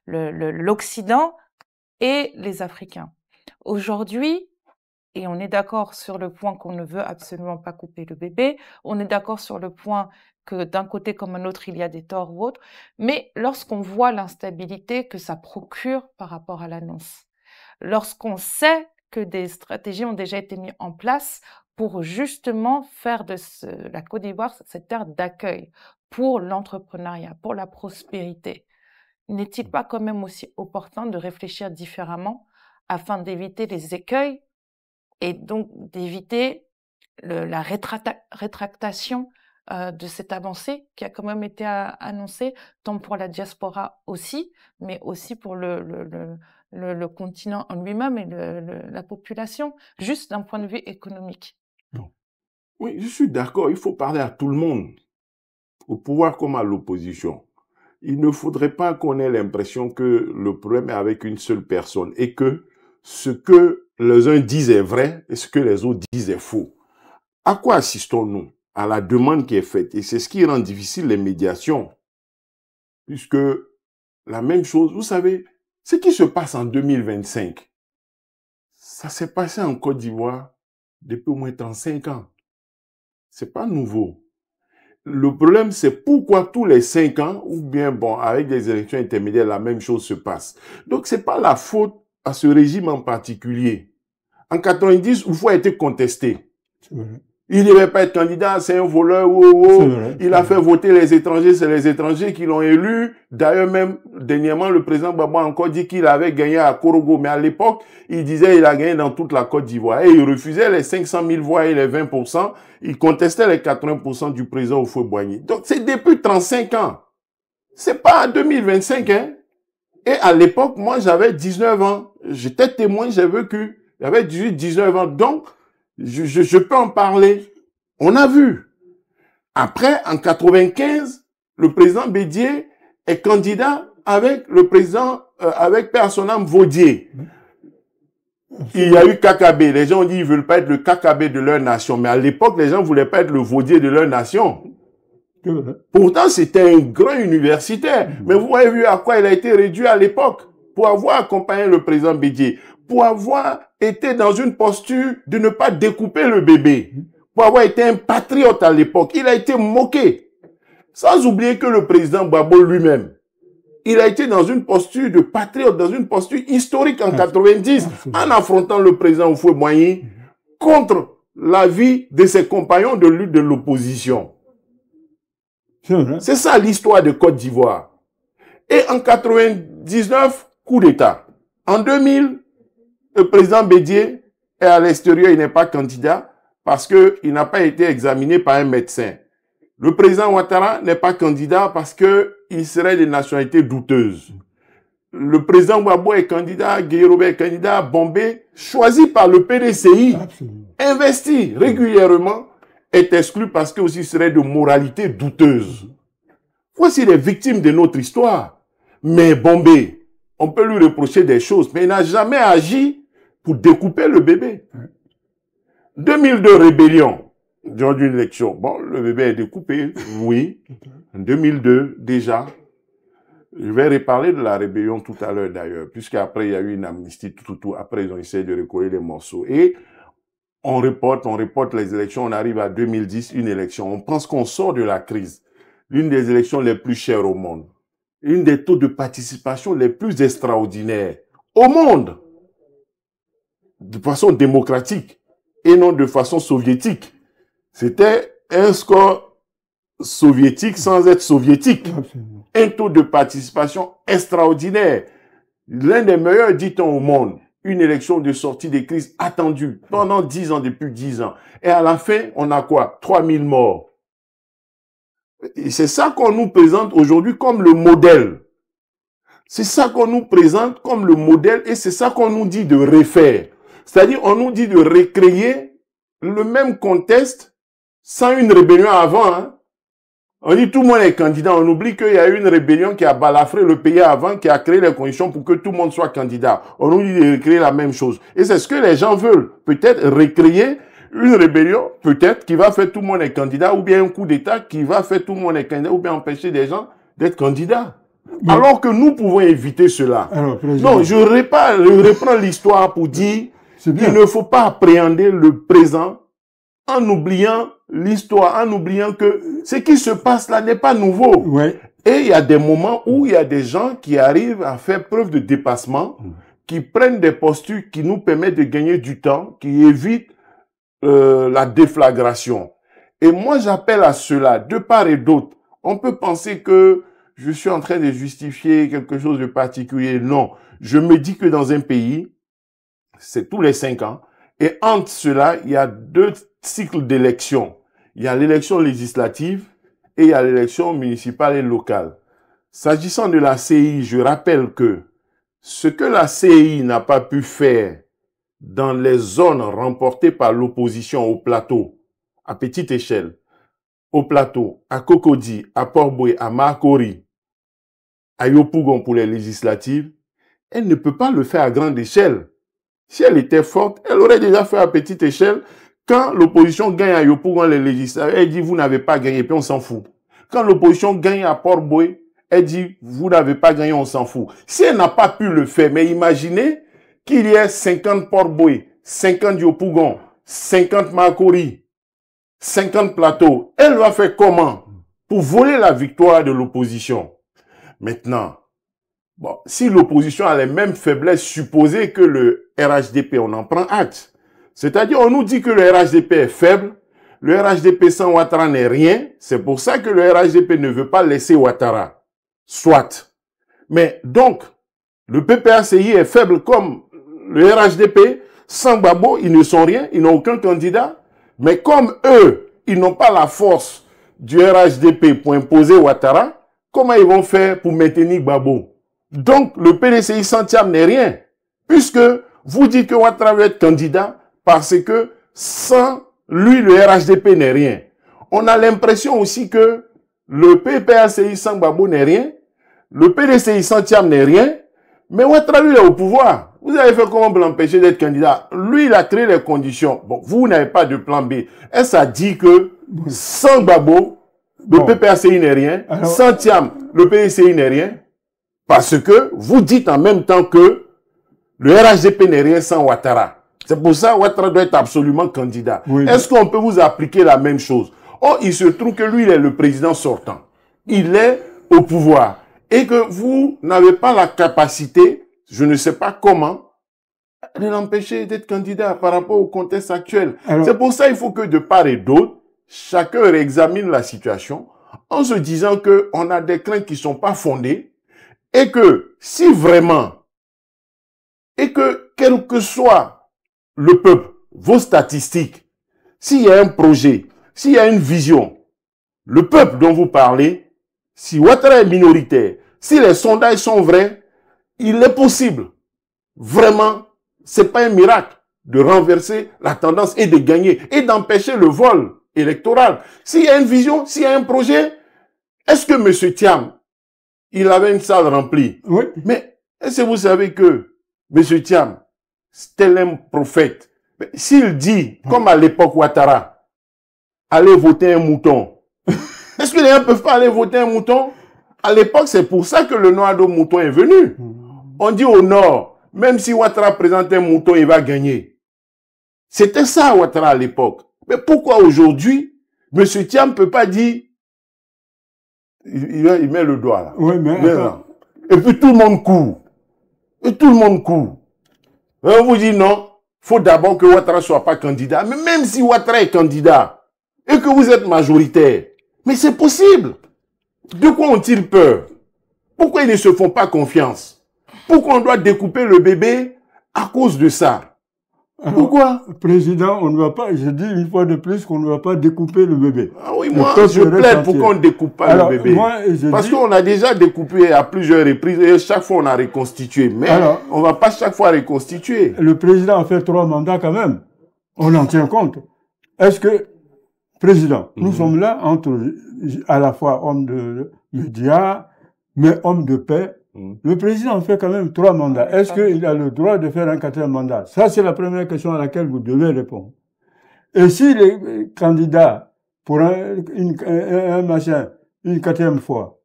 l'Occident et les Africains. Aujourd'hui, et on est d'accord sur le point qu'on ne veut absolument pas couper le bébé, on est d'accord sur le point que d'un côté comme un autre, il y a des torts ou autres, mais lorsqu'on voit l'instabilité que ça procure par rapport à l'annonce, lorsqu'on sait que des stratégies ont déjà été mises en place pour justement faire de la Côte d'Ivoire cette terre d'accueil pour l'entrepreneuriat, pour la prospérité, n'est-il pas quand même aussi opportun de réfléchir différemment afin d'éviter les écueils et donc d'éviter la rétractation de cette avancée qui a quand même été annoncée, tant pour la diaspora aussi, mais aussi pour le continent en lui-même et la population, juste d'un point de vue économique. Non. Oui, je suis d'accord, il faut parler à tout le monde, au pouvoir comme à l'opposition. il ne faudrait pas qu'on ait l'impression que le problème est avec une seule personne et que ce que les uns disent est vrai et ce que les autres disent est faux. À quoi assistons-nous? À la demande qui est faite. Et c'est ce qui rend difficile les médiations. Puisque la même chose, vous savez, ce qui se passe en 2025, ça s'est passé en Côte d'Ivoire depuis au moins 35 ans. C'est pas nouveau. Le problème, c'est pourquoi tous les 5 ans, ou bien, bon, avec des élections intermédiaires, la même chose se passe. Donc, c'est pas la faute à ce régime en particulier. En 90, Oufou a été contesté. Il ne devait pas être candidat, c'est un voleur, il a fait voter les étrangers, c'est les étrangers qui l'ont élu. D'ailleurs, même, dernièrement, le président Gbagbo a encore dit qu'il avait gagné à Korogo, mais à l'époque, il disait qu'il a gagné dans toute la Côte d'Ivoire. Et il refusait les 500 000 voix et les 20%. Il contestait les 80% du président Houphouët-Boigny. Donc, c'est depuis 35 ans. C'est pas en 2025, hein. Et à l'époque, moi, j'avais 19 ans. J'étais témoin, j'ai vécu. J'avais 18, 19 ans. Donc, je peux en parler. On a vu. Après, en 95, le président Bédié est candidat avec le président, avec Personnam Vaudier. Il y a eu KKB. Les gens ont dit qu'ils ne veulent pas être le KKB de leur nation. Mais à l'époque, les gens ne voulaient pas être le Vaudier de leur nation. Pourtant, c'était un grand universitaire. Mais vous avez vu à quoi il a été réduit à l'époque pour avoir accompagné le président Bédié, pour avoir été dans une posture de ne pas découper le bébé, pour avoir été un patriote à l'époque. Il a été moqué. Sans oublier que le président Gbagbo lui-même, il a été dans une posture de patriote, dans une posture historique en 90, en affrontant le président Houphouët-Boigny contre l'avis de ses compagnons de lutte de l'opposition. C'est ça l'histoire de Côte d'Ivoire. Et en 99, coup d'État. En 2000, le président Bédié est à l'extérieur, il n'est pas candidat parce qu'il n'a pas été examiné par un médecin. Le président Ouattara n'est pas candidat parce qu'il serait de nationalité douteuse. Le président Gbagbo est candidat, Gueye-Robert est candidat, Bombé, choisi par le PDCI, investi régulièrement, est exclu parce qu'il serait de moralité douteuse. Voici les victimes de notre histoire. Mais Bombé, on peut lui reprocher des choses, mais il n'a jamais agi pour découper le bébé. 2002, rébellion, durant une élection. Bon, le bébé est découpé, oui. En 2002, déjà. Je vais reparler de la rébellion tout à l'heure d'ailleurs, puisqu'après il y a eu une amnistie, tout. Après, ils ont essayé de recoller les morceaux. Et on reporte les élections, on arrive à 2010, une élection. On pense qu'on sort de la crise. L'une des élections les plus chères au monde. Une des taux de participation les plus extraordinaires au monde. De façon démocratique et non de façon soviétique. C'était un score soviétique sans être soviétique. Un taux de participation extraordinaire. L'un des meilleurs, dit-on, au monde. Une élection de sortie des crises attendue pendant 10 ans, depuis 10 ans. Et à la fin, on a quoi? 3000 morts. Et c'est ça qu'on nous présente aujourd'hui comme le modèle. C'est ça qu'on nous présente comme le modèle et c'est ça qu'on nous dit de refaire. C'est-à-dire, on nous dit de recréer le même contexte sans une rébellion avant. Hein. On dit tout le monde est candidat. On oublie qu'il y a eu une rébellion qui a balafré le pays avant, qui a créé les conditions pour que tout le monde soit candidat. On nous dit de recréer la même chose. Et c'est ce que les gens veulent. Peut-être recréer une rébellion, peut-être, qui va faire tout le monde est candidat, ou bien un coup d'État qui va faire tout le monde est candidat, ou bien empêcher des gens d'être candidats. Mais, alors que nous pouvons éviter cela. Alors, non, je reprends l'histoire pour dire qu'il ne faut pas appréhender le présent en oubliant l'histoire, en oubliant que ce qui se passe là n'est pas nouveau. Ouais. Et il y a des moments où il y a des gens qui arrivent à faire preuve de dépassement, qui prennent des postures qui nous permettent de gagner du temps, qui évitent la déflagration. Et moi, j'appelle à cela, de part et d'autre. On peut penser que je suis en train de justifier quelque chose de particulier. Non, je me dis que dans un pays, c'est tous les 5 ans, et entre cela, il y a 2 cycles d'élections. Il y a l'élection législative et il y a l'élection municipale et locale. S'agissant de la CI, je rappelle que ce que la CI n'a pas pu faire dans les zones remportées par l'opposition au plateau, à petite échelle, au plateau, à Cocody, à Port-Boué, à Makori, à Yopougon pour les législatives, elle ne peut pas le faire à grande échelle. Si elle était forte, elle aurait déjà fait à petite échelle. Quand l'opposition gagne à Yopougon les législatives, elle dit vous n'avez pas gagné, puis on s'en fout. Quand l'opposition gagne à Port-Boué, elle dit vous n'avez pas gagné, on s'en fout. Si elle n'a pas pu le faire, mais imaginez qu'il y ait 50 Port-Boué, 50 Yopougon, 50 Makori, 50 plateaux. Elle va faire comment pour voler la victoire de l'opposition? Maintenant, bon, si l'opposition a les mêmes faiblesses, supposez que le RHDP, on en prend acte. C'est-à-dire, on nous dit que le RHDP est faible, le RHDP sans Ouattara n'est rien, c'est pour ça que le RHDP ne veut pas laisser Ouattara. Soit. Mais donc, le PPACI est faible comme le RHDP, sans Gbagbo, ils ne sont rien, ils n'ont aucun candidat. Mais comme eux, ils n'ont pas la force du RHDP pour imposer Ouattara, comment ils vont faire pour maintenir Gbagbo? Donc, le PDCI Santiam n'est rien, puisque vous dites que Ouattara veut être candidat parce que sans lui, le RHDP n'est rien. On a l'impression aussi que le PPACI sans Gbagbo n'est rien, le PDCI Santiam n'est rien, mais Ouattara, lui, il est au pouvoir. Vous avez fait comment pour l'empêcher d'être candidat? Lui, il a créé les conditions. Bon, vous n'avez pas de plan B. Est-ce a dit que sans Gbagbo, le PPACI n'est rien, sans Thiam, le PDCI n'est rien? Parce que vous dites en même temps que le RHDP n'est rien sans Ouattara. C'est pour ça que Ouattara doit être absolument candidat. Oui. Est-ce qu'on peut vous appliquer la même chose? Oh, il se trouve que lui, il est le président sortant. Il est au pouvoir. Et que vous n'avez pas la capacité, je ne sais pas comment, de l'empêcher d'être candidat par rapport au contexte actuel. C'est pour ça qu'il faut que de part et d'autre, chacun réexamine la situation en se disant qu'on a des craintes qui ne sont pas fondées et que si vraiment, et que quel que soit le peuple, vos statistiques, s'il y a un projet, s'il y a une vision, le peuple dont vous parlez, si Ouattara est minoritaire, si les sondages sont vrais, il est possible, vraiment, c'est pas un miracle, de renverser la tendance et de gagner et d'empêcher le vol électoral. S'il y a une vision, s'il y a un projet, est-ce que M. Thiam, il avait une salle remplie? Oui. Mais est-ce que vous savez que M. Thiam, tel un prophète, s'il dit, comme à l'époque Ouattara, allez voter un mouton, est-ce que les gens ne peuvent pas aller voter un mouton? À l'époque, c'est pour ça que le Noado mouton est venu. On dit au nord, même si Ouattara présente un mouton, il va gagner. C'était ça Ouattara à l'époque. Mais pourquoi aujourd'hui, M. Thiam ne peut pas dire, il met le doigt là. Oui, mais et puis tout le monde court. Et tout le monde court. Et on vous dit non, il faut d'abord que Ouattara ne soit pas candidat. Mais même si Ouattara est candidat, et que vous êtes majoritaire, mais c'est possible. De quoi ont-ils peur? Pourquoi ils ne se font pas confiance? Pourquoi on doit découper le bébé à cause de ça? Alors, pourquoi? Président, on ne va pas, je dis une fois de plus qu'on ne va pas découper le bébé. Ah oui, moi, je plaide pour qu'on ne découpe pas le bébé. Parce qu'on a déjà découpé à plusieurs reprises et chaque fois on a reconstitué. Mais alors, on ne va pas chaque fois reconstituer. Le président a fait 3 mandats quand même. On en tient compte. Est-ce que, président, nous sommes là entre à la fois hommes de médias, mais hommes de paix. Le président fait quand même 3 mandats. Est-ce qu'il a le droit de faire un 4e mandat? Ça, c'est la première question à laquelle vous devez répondre. Et s'il est candidat pour une 4e fois,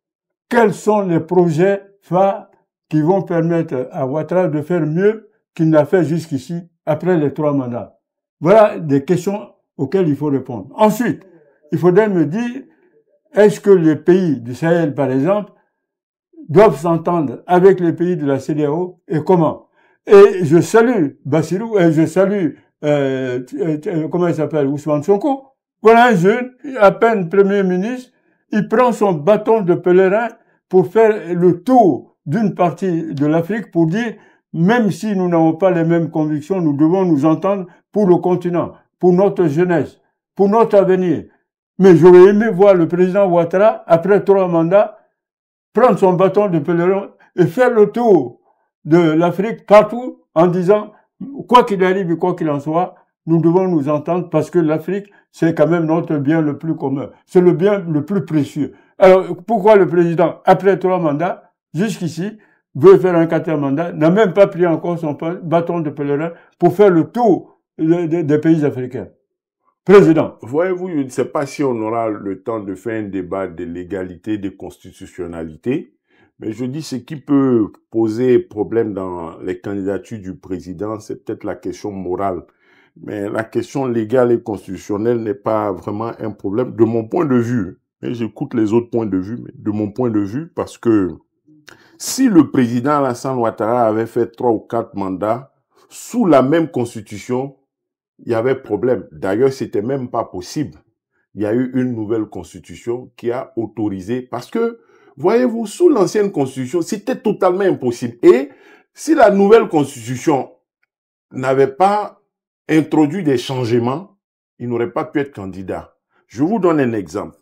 quels sont les projets phares qui vont permettre à Ouattara de faire mieux qu'il n'a fait jusqu'ici après les 3 mandats? Voilà des questions auxquelles il faut répondre. Ensuite, il faudrait me dire, est-ce que les pays du Sahel, par exemple, doivent s'entendre avec les pays de la CEDEAO et comment? Et je salue Bassirou et je salue, comment il s'appelle, Ousmane Sonko. Voilà un jeune, à peine Premier ministre, il prend son bâton de pèlerin pour faire le tour d'une partie de l'Afrique pour dire, même si nous n'avons pas les mêmes convictions, nous devons nous entendre pour le continent, pour notre jeunesse, pour notre avenir. Mais j'aurais aimé voir le président Ouattara, après 3 mandats, prendre son bâton de pèlerin et faire le tour de l'Afrique partout en disant, quoi qu'il arrive et quoi qu'il en soit, nous devons nous entendre parce que l'Afrique, c'est quand même notre bien le plus commun. C'est le bien le plus précieux. Alors, pourquoi le président, après 3 mandats, jusqu'ici, veut faire un 4e mandat, n'a même pas pris encore son bâton de pèlerin pour faire le tour des pays africains. Président. Voyez-vous, je ne sais pas si on aura le temps de faire un débat de légalité, de constitutionnalité, mais je dis ce qui peut poser problème dans les candidatures du président, c'est peut-être la question morale. Mais la question légale et constitutionnelle n'est pas vraiment un problème de mon point de vue. Et j'écoute les autres points de vue, mais de mon point de vue, parce que si le président Alassane Ouattara avait fait 3 ou 4 mandats sous la même constitution, il y avait problème. D'ailleurs, c'était même pas possible. Il y a eu une nouvelle constitution qui a autorisé, parce que, voyez-vous, sous l'ancienne constitution, c'était totalement impossible. Et si la nouvelle constitution n'avait pas introduit des changements, il n'aurait pas pu être candidat. Je vous donne un exemple.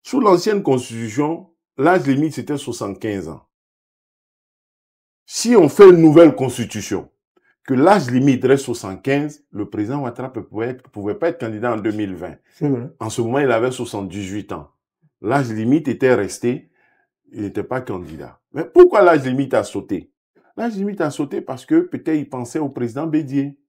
Sous l'ancienne constitution, l'âge limite, c'était 75 ans. Si on fait une nouvelle constitution, que l'âge limite reste 75, le président Ouattara ne pouvait pas être candidat en 2020. C'est vrai. En ce moment, il avait 78 ans. L'âge limite était resté, il n'était pas candidat. Mais pourquoi l'âge limite a sauté? L'âge limite a sauté parce que peut-être il pensait au président Bédié.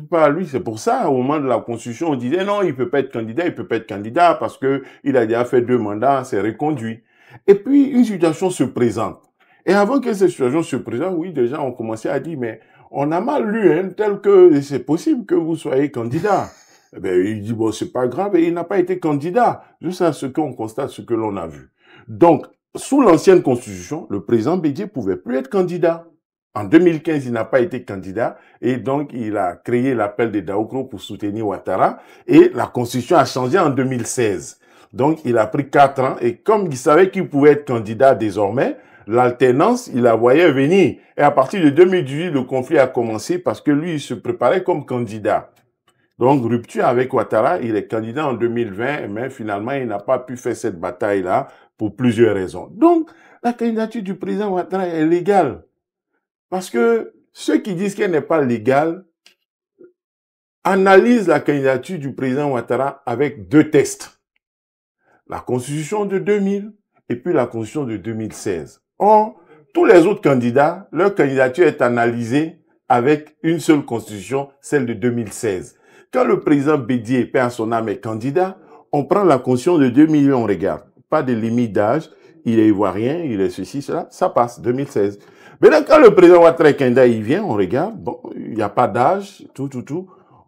Pas à lui, c'est pour ça, au moment de la Constitution, on disait non, il ne peut pas être candidat parce qu'il a déjà fait 2 mandats, c'est reconduit. Et puis, une situation se présente. Et avant que cette situation se présente, oui, déjà, on commençait à dire, mais on a mal lu, hein, tel que c'est possible que vous soyez candidat. Eh bien, il dit, bon, c'est pas grave, et il n'a pas été candidat, juste à ce qu'on constate, ce que l'on a vu. Donc, sous l'ancienne Constitution, le président Bédié pouvait plus être candidat. En 2015, il n'a pas été candidat et donc il a créé l'appel de Daoukro pour soutenir Ouattara et la Constitution a changé en 2016. Donc il a pris 4 ans et comme il savait qu'il pouvait être candidat désormais, l'alternance, il la voyait venir. Et à partir de 2018, le conflit a commencé parce que lui, il se préparait comme candidat. Donc rupture avec Ouattara, il est candidat en 2020, mais finalement, il n'a pas pu faire cette bataille-là pour plusieurs raisons. Donc la candidature du président Ouattara est légale. Parce que ceux qui disent qu'elle n'est pas légale analysent la candidature du président Ouattara avec 2 tests. La Constitution de 2000 et puis la Constitution de 2016. Or, tous les autres candidats, leur candidature est analysée avec une seule Constitution, celle de 2016. Quand le président Bédié, paix à son âme, est candidat, on prend la Constitution de 2000 et on regarde. Pas de limite d'âge, il est ivoirien, il est ceci, cela, ça passe, 2016. Maintenant, quand le président Ouattara est candidat, il vient, on regarde, bon, il n'y a pas d'âge, tout.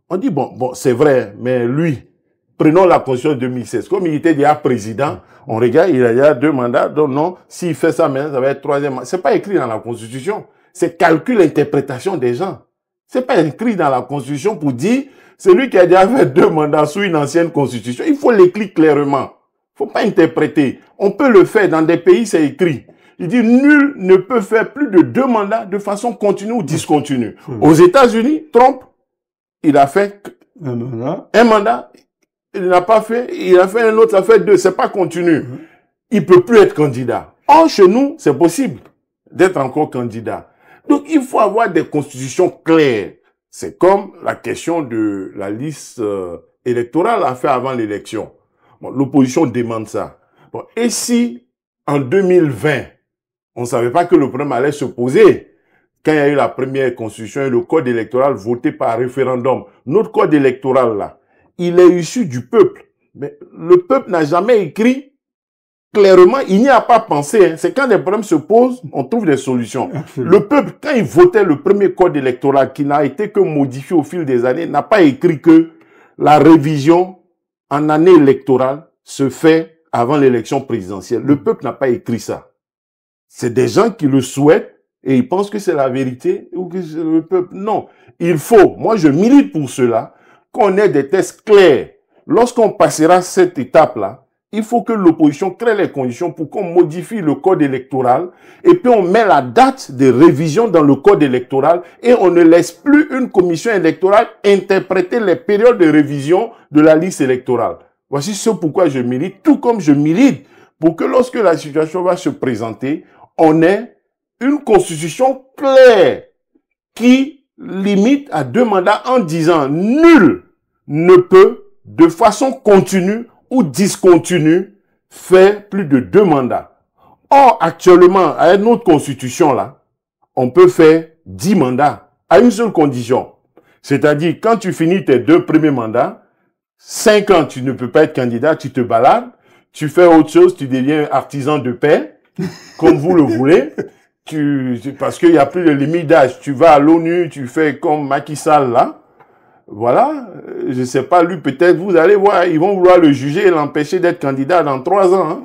On dit, bon, c'est vrai, mais lui, prenons la Constitution de 2016. Comme il était déjà président, on regarde, il a déjà 2 mandats, donc non, s'il fait ça maintenant, ça va être 3e mandat. C'est pas écrit dans la Constitution. C'est calcul, interprétation des gens. C'est pas écrit dans la Constitution pour dire, c'est lui qui a déjà fait 2 mandats sous une ancienne Constitution. Il faut l'écrire clairement. Faut pas interpréter. On peut le faire. Dans des pays, c'est écrit. Il dit, nul ne peut faire plus de 2 mandats de façon continue ou discontinue. Aux États-Unis, Trump, il a fait un mandat. Il n'a pas fait, il a fait un autre, ça fait 2. C'est pas continu. Il peut plus être candidat. Or, chez nous, c'est possible d'être encore candidat. Donc, il faut avoir des constitutions claires. C'est comme la question de la liste électorale à faire avant l'élection. Bon, l'opposition demande ça. Bon, et si, en 2020, on ne savait pas que le problème allait se poser quand il y a eu la première constitution et le code électoral voté par référendum. Notre code électoral, là, il est issu du peuple. Mais le peuple n'a jamais écrit clairement, il n'y a pas pensé. Hein. C'est quand des problèmes se posent, on trouve des solutions. Absolument. Le peuple, quand il votait le premier code électoral, qui n'a été que modifié au fil des années, n'a pas écrit que la révision en année électorale se fait avant l'élection présidentielle. Le peuple n'a pas écrit ça. C'est des gens qui le souhaitent et ils pensent que c'est la vérité ou que c'est le peuple. Non, il faut, moi je milite pour cela, qu'on ait des tests clairs. Lorsqu'on passera cette étape-là, il faut que l'opposition crée les conditions pour qu'on modifie le code électoral et puis on met la date de révision dans le code électoral et on ne laisse plus une commission électorale interpréter les périodes de révision de la liste électorale. Voici ce pourquoi je milite, tout comme je milite pour que lorsque la situation va se présenter, on ait une constitution claire qui limite à 2 mandats en disant nul ne peut de façon continue ou discontinue faire plus de 2 mandats. Or, actuellement, avec notre constitution, là, on peut faire 10 mandats à une seule condition. C'est-à-dire, quand tu finis tes 2 premiers mandats, 5 ans, tu ne peux pas être candidat, tu te balades, tu fais autre chose, tu deviens artisan de paix, comme vous le voulez. Parce qu'il n'y a plus de limite d'âge. Tu vas à l'ONU, tu fais comme Macky Sall, là. Voilà. Je sais pas, lui, peut-être, vous allez voir, ils vont vouloir le juger et l'empêcher d'être candidat dans 3 ans. Hein.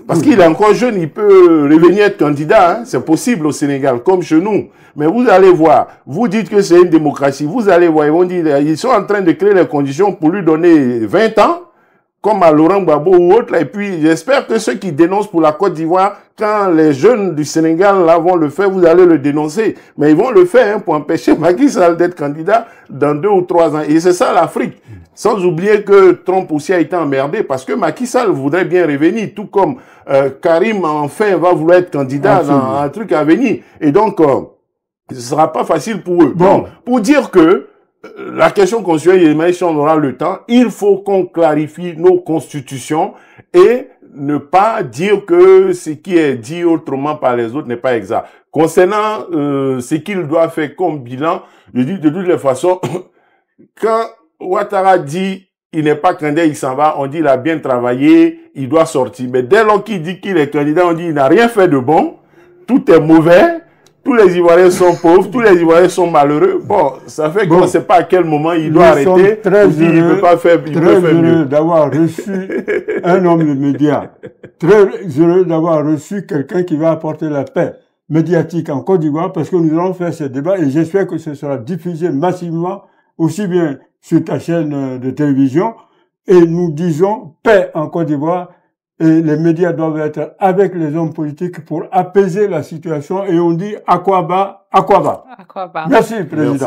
Parce qu'il est encore jeune, il peut revenir être candidat. Hein. C'est possible au Sénégal, comme chez nous. Mais vous allez voir, vous dites que c'est une démocratie. Vous allez voir, ils vont dire, ils sont en train de créer les conditions pour lui donner 20 ans, comme à Laurent Gbagbo ou autre. Et puis, j'espère que ceux qui dénoncent pour la Côte d'Ivoire, quand les jeunes du Sénégal là vont le faire, vous allez le dénoncer. Mais ils vont le faire hein, pour empêcher Macky Sall d'être candidat dans 2 ou 3 ans. Et c'est ça l'Afrique. Sans oublier que Trump aussi a été emmerdé parce que Macky Sall voudrait bien revenir, tout comme Karim enfin va vouloir être candidat dans un truc à venir. Et donc, ce sera pas facile pour eux. Bon. Donc, pour dire que la question constitutionnelle, si on aura le temps, il faut qu'on clarifie nos constitutions et ne pas dire que ce qui est dit autrement par les autres n'est pas exact. Concernant ce qu'il doit faire comme bilan, je dis de toutes les façons, quand Ouattara dit il n'est pas candidat, il s'en va, on dit il a bien travaillé, il doit sortir. Mais dès lors qu'il dit qu'il est candidat, on dit il n'a rien fait de bon, tout est mauvais, tous les Ivoiriens sont pauvres, tous les Ivoiriens sont malheureux. Bon, ça fait qu'on ne sait pas à quel moment il doit arrêter. Très il ne peut pas faire, il peut faire mieux. D'avoir reçu un homme de médias. Très heureux d'avoir reçu quelqu'un qui va apporter la paix médiatique en Côte d'Ivoire parce que nous allons faire ce débat et j'espère que ce sera diffusé massivement, aussi bien sur ta chaîne de télévision. Et nous disons paix en Côte d'Ivoire. Et les médias doivent être avec les hommes politiques pour apaiser la situation. Et on dit à quoi bas, à quoi bas. À quoi bas. Merci, Président.